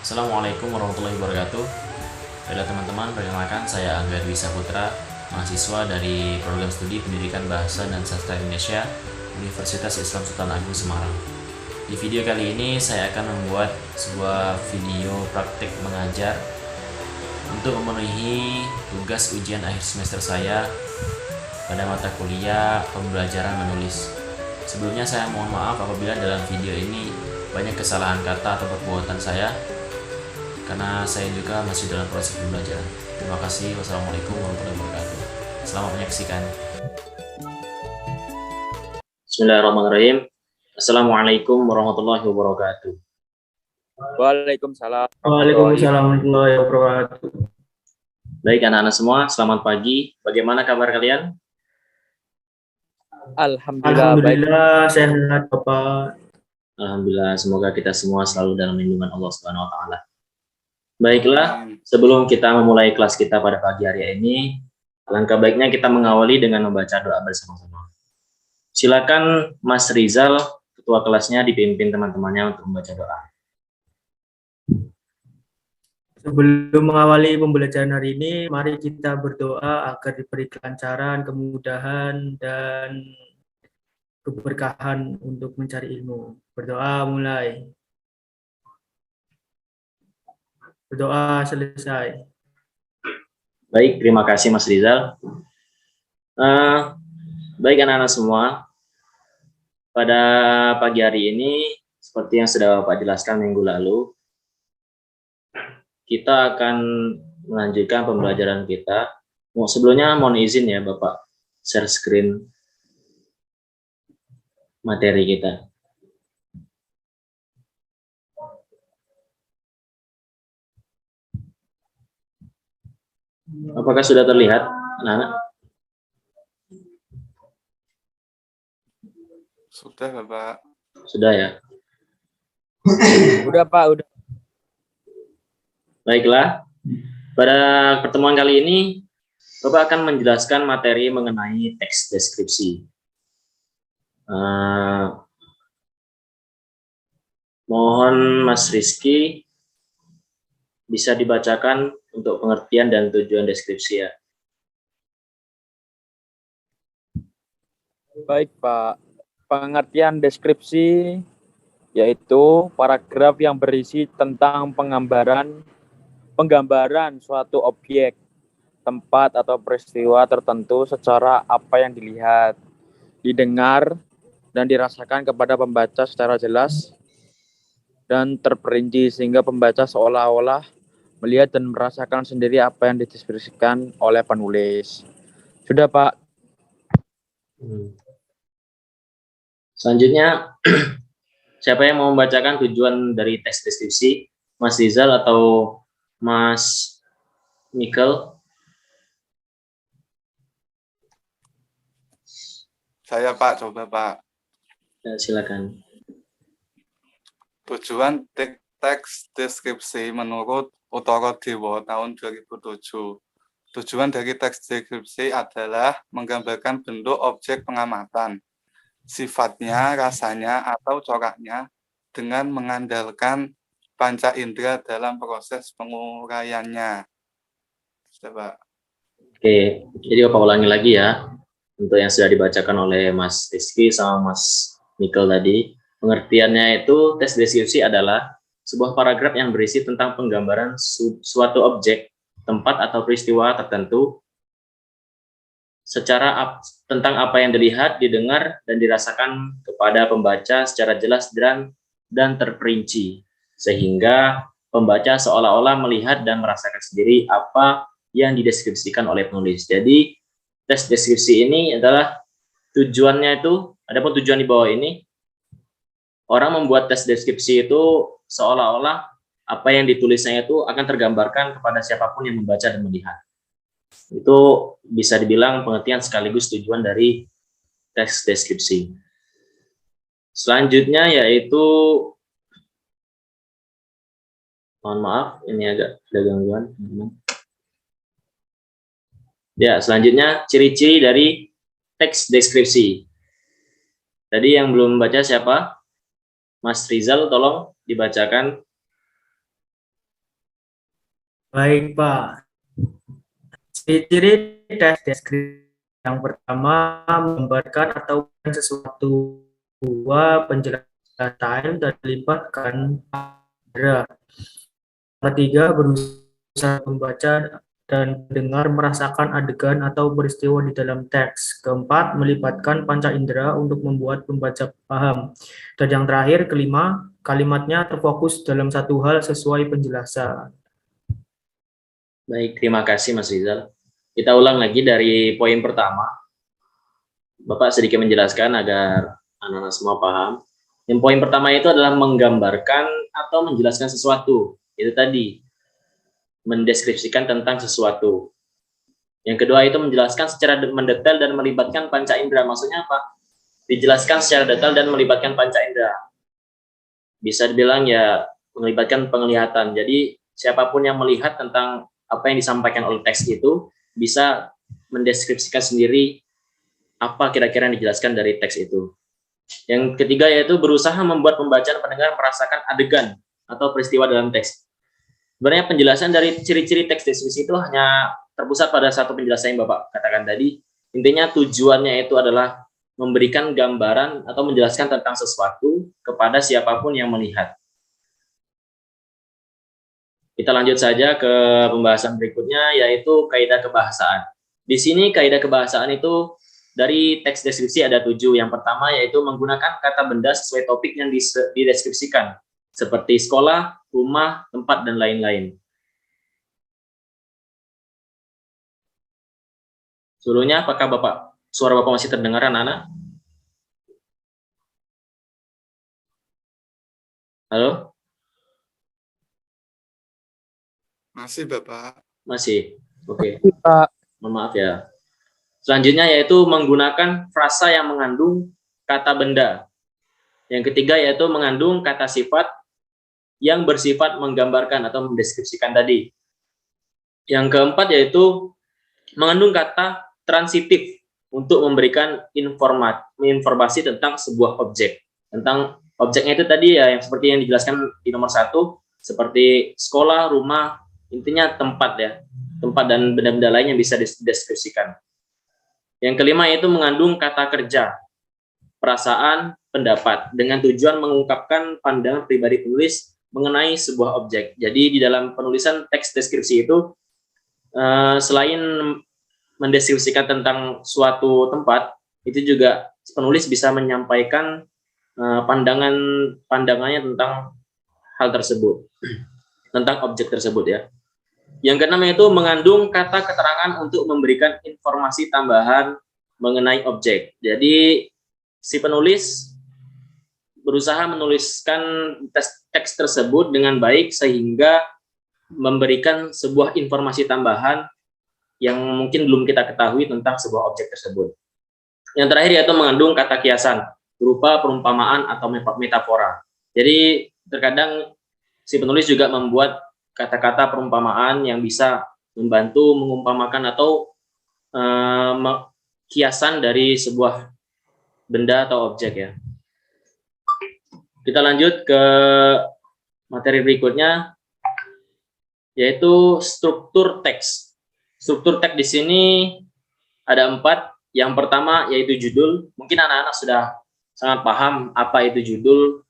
Assalamualaikum warahmatullahi wabarakatuh. Baiklah teman-teman, perkenalkan saya Angga Dwi Saputra, mahasiswa dari Program Studi Pendidikan Bahasa dan Sastra Indonesia, Universitas Islam Sultan Agung Semarang. Di video kali ini saya akan membuat sebuah video praktik mengajar untuk memenuhi tugas ujian akhir semester saya pada mata kuliah pembelajaran menulis. Sebelumnya saya mohon maaf apabila dalam video ini banyak kesalahan kata atau perbuatan saya, karena saya juga masih dalam proses pembelajaran. Terima kasih. Wassalamualaikum warahmatullahi wabarakatuh. Selamat menyaksikan. Bismillahirrahmanirrahim. Assalamualaikum warahmatullahi wabarakatuh. Waalaikumsalam. Waalaikumsalam warahmatullahi wabarakatuh. Baik anak-anak semua, selamat pagi. Bagaimana kabar kalian? Alhamdulillah baik. Alhamdulillah sehat Bapak. Alhamdulillah, semoga kita semua selalu dalam lindungan Allah Subhanahu wa taala. Baiklah, sebelum kita memulai kelas kita pada pagi hari ini, alangkah baiknya kita mengawali dengan membaca doa bersama-sama. Silakan Mas Rizal, ketua kelasnya, dipimpin teman-temannya untuk membaca doa. Sebelum mengawali pembelajaran hari ini, mari kita berdoa agar diberi kelancaran, kemudahan, dan keberkahan untuk mencari ilmu. Berdoa mulai. Berdoa selesai. Baik, terima kasih Mas Rizal. Baik anak-anak semua, pada pagi hari ini, seperti yang sudah Bapak jelaskan minggu lalu, kita akan melanjutkan pembelajaran kita. Sebelumnya mohon izin ya Bapak, share screen materi kita. Apakah sudah terlihat, anak-anak? Sudah, Bapak. Sudah ya? Udah Pak, udah. Baiklah, pada pertemuan kali ini, Bapak akan menjelaskan materi mengenai teks deskripsi. Mohon Mas Rizky bisa dibacakan untuk pengertian dan tujuan deskripsi ya. Baik Pak. Pengertian deskripsi yaitu paragraf yang berisi tentang penggambaran suatu objek, tempat atau peristiwa tertentu secara apa yang dilihat, didengar, dan dirasakan kepada pembaca secara jelas dan terperinci sehingga pembaca seolah-olah melihat dan merasakan sendiri apa yang dideskripsikan oleh penulis. Sudah Pak. Selanjutnya, siapa yang mau membacakan tujuan dari teks deskripsi? Mas Rizal atau Mas Mikel? Saya, Pak, coba, Pak. Ya, silakan. Tujuan teks deskripsi menurut Uttara Dewa tahun 2007. Tujuan dari teks deskripsi adalah menggambarkan bentuk objek pengamatan, sifatnya, rasanya, atau coraknya dengan mengandalkan panca indera dalam proses penguraiannya. Sudah, Pak. Oke, jadi Bapak ulangi lagi ya, untuk yang sudah dibacakan oleh Mas Rizky sama Mas Mikel tadi. Pengertiannya itu, teks deskripsi adalah sebuah paragraf yang berisi tentang penggambaran suatu objek, tempat atau peristiwa tertentu, tentang apa yang dilihat, didengar, dan dirasakan kepada pembaca secara jelas dan terperinci, sehingga pembaca seolah-olah melihat dan merasakan sendiri apa yang dideskripsikan oleh penulis. Jadi, teks deskripsi ini adalah tujuannya itu, adapun tujuan di bawah ini, orang membuat teks deskripsi itu seolah-olah apa yang ditulisnya itu akan tergambarkan kepada siapapun yang membaca dan melihat. Itu bisa dibilang pengertian sekaligus tujuan dari teks deskripsi. Selanjutnya yaitu, mohon maaf, ini agak ada gangguan. Ya, selanjutnya ciri-ciri dari teks deskripsi. Tadi yang belum membaca siapa? Mas Rizal, tolong dibacakan Baik, Pak. Ciri-ciri tes deskripsi yang pertama menggambarkan atau sesuatu dua penjelasan dan melibatkan indera. Ketiga, berusaha membaca dan dengar merasakan adegan atau peristiwa di dalam teks. Keempat, melibatkan panca indera untuk membuat pembaca paham. Dan yang terakhir, kelima, kalimatnya terfokus dalam satu hal sesuai penjelasan. Baik, terima kasih Mas Rizal. Kita ulang lagi dari poin pertama. Bapak sedikit menjelaskan agar anak-anak semua paham. Yang poin pertama itu adalah menggambarkan atau menjelaskan sesuatu. Itu tadi, mendeskripsikan tentang sesuatu. Yang kedua itu menjelaskan secara mendetail dan melibatkan panca indera. Maksudnya apa? Dijelaskan secara detail dan melibatkan panca indera. Bisa dibilang ya melibatkan penglihatan. Jadi siapapun yang melihat tentang apa yang disampaikan oleh teks itu bisa mendeskripsikan sendiri apa kira-kira yang dijelaskan dari teks itu. Yang ketiga yaitu berusaha membuat pembaca dan pendengar merasakan adegan atau peristiwa dalam teks. Sebenarnya penjelasan dari ciri-ciri teks deskripsi itu hanya terpusat pada satu penjelasan yang Bapak katakan tadi. Intinya tujuannya itu adalah memberikan gambaran atau menjelaskan tentang sesuatu kepada siapapun yang melihat. Kita lanjut saja ke pembahasan berikutnya, yaitu kaidah kebahasaan. Di sini kaidah kebahasaan itu dari teks deskripsi ada 7. Yang pertama yaitu menggunakan kata benda sesuai topik yang dideskripsikan, seperti sekolah, rumah, tempat, dan lain-lain. Sebelumnya, apakah suara Bapak masih terdengar, anak-anak? Halo? Masih, Bapak. Masih? Oke. Pak. Mohon maaf ya. Selanjutnya yaitu menggunakan frasa yang mengandung kata benda. Yang ketiga yaitu mengandung kata sifat yang bersifat menggambarkan atau mendeskripsikan tadi. Yang keempat yaitu mengandung kata transitif untuk memberikan informasi tentang sebuah objek. Tentang objeknya itu tadi ya yang seperti yang dijelaskan di nomor 1, seperti sekolah, rumah, intinya tempat ya. Tempat dan benda-benda lain yang bisa dideskripsikan. Yang kelima yaitu mengandung kata kerja, perasaan, pendapat dengan tujuan mengungkapkan pandangan pribadi penulis mengenai sebuah objek. Jadi di dalam penulisan teks deskripsi itu selain mendeskripsikan tentang suatu tempat, itu juga penulis bisa menyampaikan pandangannya tentang hal tersebut, tentang objek tersebut ya. Yang keenam yaitu mengandung kata keterangan untuk memberikan informasi tambahan mengenai objek. Jadi si penulis berusaha menuliskan teks tersebut dengan baik sehingga memberikan sebuah informasi tambahan yang mungkin belum kita ketahui tentang sebuah objek tersebut. Yang terakhir yaitu mengandung kata kiasan berupa perumpamaan atau metafora. Jadi terkadang si penulis juga membuat kata-kata perumpamaan yang bisa membantu mengumpamakan atau kiasan dari sebuah benda atau objek ya. Kita lanjut ke materi berikutnya, yaitu struktur teks. Struktur teks di sini ada 4. Yang pertama yaitu judul. Mungkin anak-anak sudah sangat paham apa itu judul.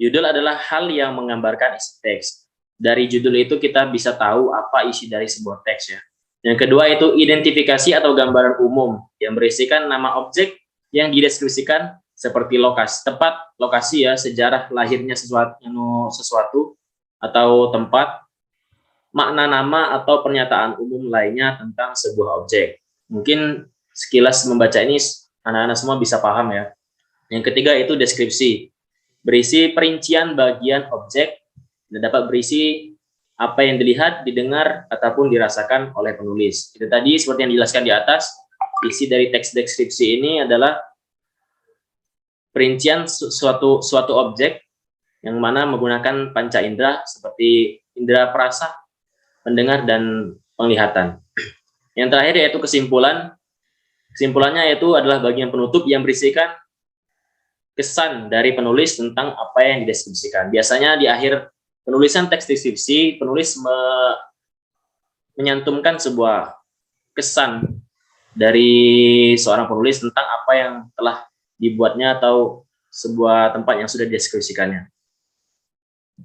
Judul adalah hal yang menggambarkan isi teks. Dari judul itu kita bisa tahu apa isi dari sebuah teks ya. Yang kedua itu identifikasi atau gambaran umum yang berisikan nama objek yang dideskripsikan seperti tempat, lokasi ya, sejarah lahirnya sesuatu atau tempat, makna nama atau pernyataan umum lainnya tentang sebuah objek. Mungkin sekilas membaca ini anak-anak semua bisa paham ya. Yang ketiga itu deskripsi, berisi perincian bagian objek dan dapat berisi apa yang dilihat, didengar, ataupun dirasakan oleh penulis. Itu tadi seperti yang dijelaskan di atas, isi dari teks deskripsi ini adalah perincian suatu objek yang mana menggunakan panca indera seperti indera perasa, pendengar, dan penglihatan. Yang terakhir yaitu kesimpulan. Kesimpulannya yaitu adalah bagian penutup yang berisikan kesan dari penulis tentang apa yang dideskripsikan. Biasanya di akhir penulisan teks deskripsi, penulis menyantumkan sebuah kesan dari seorang penulis tentang apa yang telah dibuatnya atau sebuah tempat yang sudah dideskripsikannya.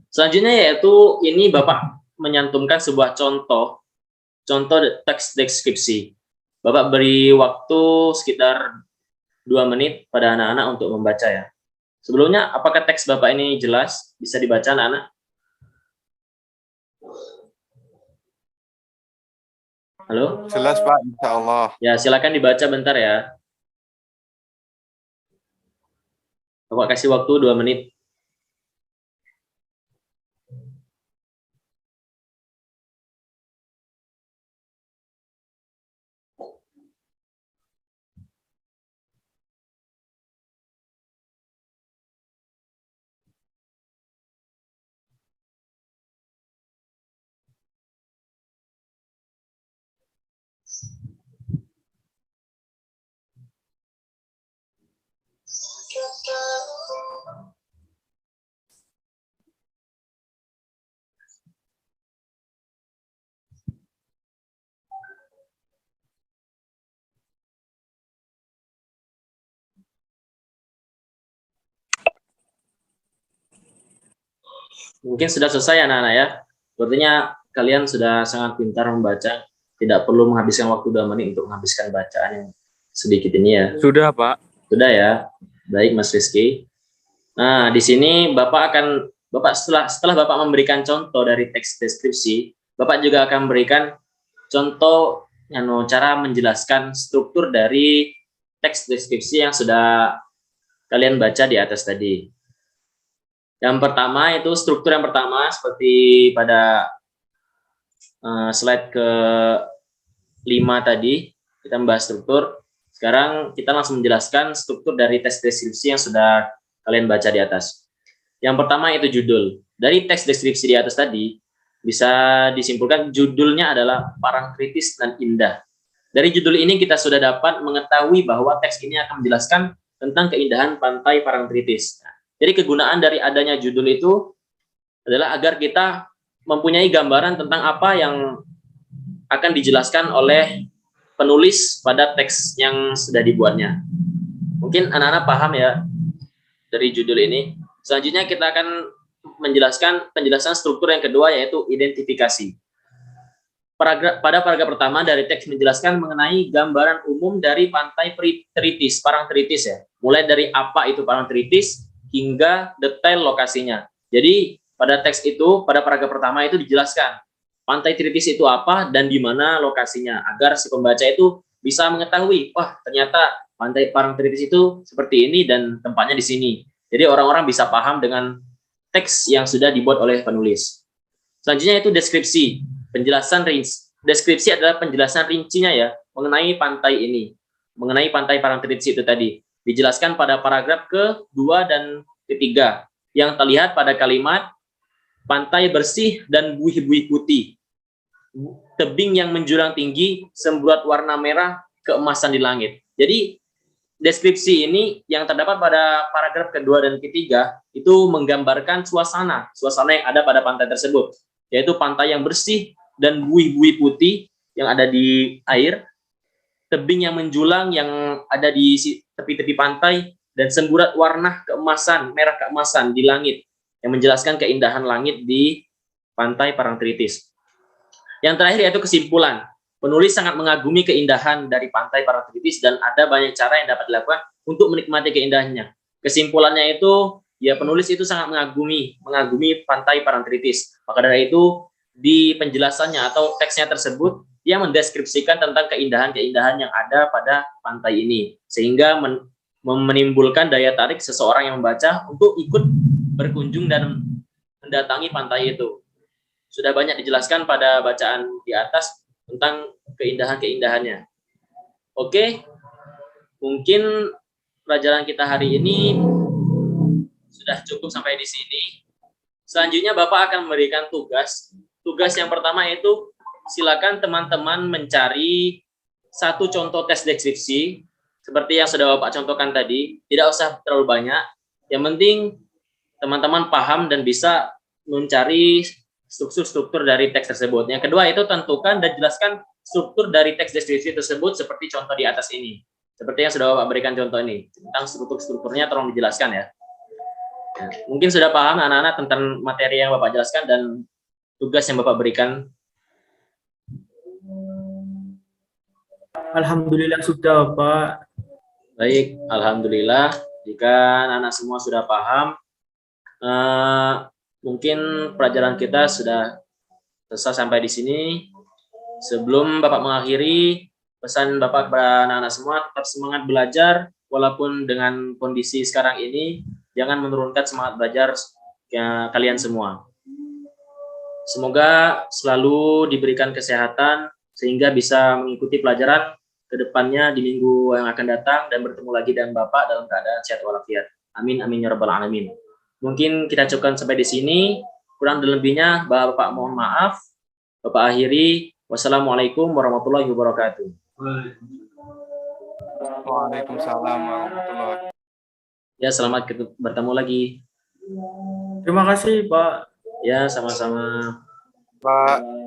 Selanjutnya yaitu ini Bapak menyantumkan sebuah contoh teks deskripsi. Bapak beri waktu sekitar 2 menit pada anak-anak untuk membaca ya. Sebelumnya, apakah teks Bapak ini jelas? Bisa dibaca anak-anak? Halo? Jelas Pak, insya Allah. Ya, silakan dibaca bentar ya. Bapak kasih waktu 2 menit. Mungkin sudah selesai anak-anak ya. Artinya kalian sudah sangat pintar membaca, tidak perlu menghabiskan waktu 2 menit untuk menghabiskan bacaan yang sedikit ini ya. Sudah, Pak. Sudah ya. Baik Mas Rizky. Nah, di sini setelah Bapak memberikan contoh dari teks deskripsi, Bapak juga akan memberikan contoh cara menjelaskan struktur dari teks deskripsi yang sudah kalian baca di atas tadi. Yang pertama itu struktur yang pertama seperti pada slide ke-5 tadi kita membahas struktur. Sekarang kita langsung menjelaskan struktur dari teks deskripsi yang sudah kalian baca di atas. Yang pertama itu judul. Dari teks deskripsi di atas tadi bisa disimpulkan judulnya adalah Parang Kritis dan Indah. Dari judul ini kita sudah dapat mengetahui bahwa teks ini akan menjelaskan tentang keindahan pantai Parangtritis. Jadi kegunaan dari adanya judul itu adalah agar kita mempunyai gambaran tentang apa yang akan dijelaskan oleh penulis pada teks yang sudah dibuatnya. Mungkin anak-anak paham ya dari judul ini. Selanjutnya kita akan menjelaskan penjelasan struktur yang kedua yaitu identifikasi. Pada paragraf pertama dari teks menjelaskan mengenai gambaran umum dari pantai Parangtritis ya. Mulai dari apa itu Parangtritis hingga detail lokasinya. Jadi pada teks itu, pada paragraf pertama itu dijelaskan pantai Tritis itu apa dan di mana lokasinya agar si pembaca itu bisa mengetahui, wah ternyata pantai Parangtritis itu seperti ini dan tempatnya di sini. Jadi orang-orang bisa paham dengan teks yang sudah dibuat oleh penulis. Selanjutnya itu deskripsi. Penjelasan deskripsi adalah penjelasan rincinya ya mengenai pantai ini, mengenai pantai Parangtritis itu tadi dijelaskan pada paragraf ke-2 dan ke-3 yang terlihat pada kalimat pantai bersih dan buih-buih putih, tebing yang menjulang tinggi, semburat warna merah keemasan di langit. Jadi deskripsi ini yang terdapat pada paragraf kedua dan ketiga itu menggambarkan suasana yang ada pada pantai tersebut, yaitu pantai yang bersih dan buih-buih putih yang ada di air, tebing yang menjulang yang ada di tepi-tepi pantai, dan semburat warna keemasan, merah keemasan di langit yang menjelaskan keindahan langit di pantai Parangtritis. Yang terakhir yaitu kesimpulan. Penulis sangat mengagumi keindahan dari pantai Parangtritis dan ada banyak cara yang dapat dilakukan untuk menikmati keindahannya. Kesimpulannya itu, ya penulis itu sangat mengagumi pantai Parangtritis. Maka dari itu, di penjelasannya atau teksnya tersebut, dia mendeskripsikan tentang keindahan-keindahan yang ada pada pantai ini. Sehingga menimbulkan daya tarik seseorang yang membaca untuk ikut berkunjung dan mendatangi pantai itu. Sudah banyak dijelaskan pada bacaan di atas tentang keindahan-keindahannya. Oke, mungkin pelajaran kita hari ini sudah cukup sampai di sini. Selanjutnya Bapak akan memberikan tugas. Tugas yang pertama itu silakan teman-teman mencari satu contoh tes deskripsi seperti yang sudah Bapak contohkan tadi. Tidak usah terlalu banyak. Yang penting teman-teman paham dan bisa mencari struktur dari teks tersebut. Yang kedua itu tentukan dan jelaskan struktur dari teks deskripsi tersebut seperti contoh di atas ini. Seperti yang sudah Bapak berikan contoh ini. Tentang strukturnya tolong dijelaskan ya. Mungkin sudah paham anak-anak tentang materi yang Bapak jelaskan dan tugas yang Bapak berikan. Alhamdulillah sudah, Pak. Baik, alhamdulillah. Jika anak-anak semua sudah paham, mungkin pelajaran kita sudah selesai sampai di sini. Sebelum Bapak mengakhiri, pesan Bapak kepada anak-anak semua tetap semangat belajar, walaupun dengan kondisi sekarang ini, jangan menurunkan semangat belajar kalian semua. Semoga selalu diberikan kesehatan sehingga bisa mengikuti pelajaran ke depannya di minggu yang akan datang dan bertemu lagi dengan Bapak dalam keadaan sehat walafiat. Amin amin ya rabbal alamin. Mungkin kita cukupkan sampai di sini. Kurang dan lebihnya Bapak mohon maaf. Bapak akhiri. Wassalamualaikum warahmatullahi wabarakatuh. Waalaikumsalam warahmatullahi. Ya, selamat bertemu lagi. Terima kasih, Pak. Ya, sama-sama. Pak.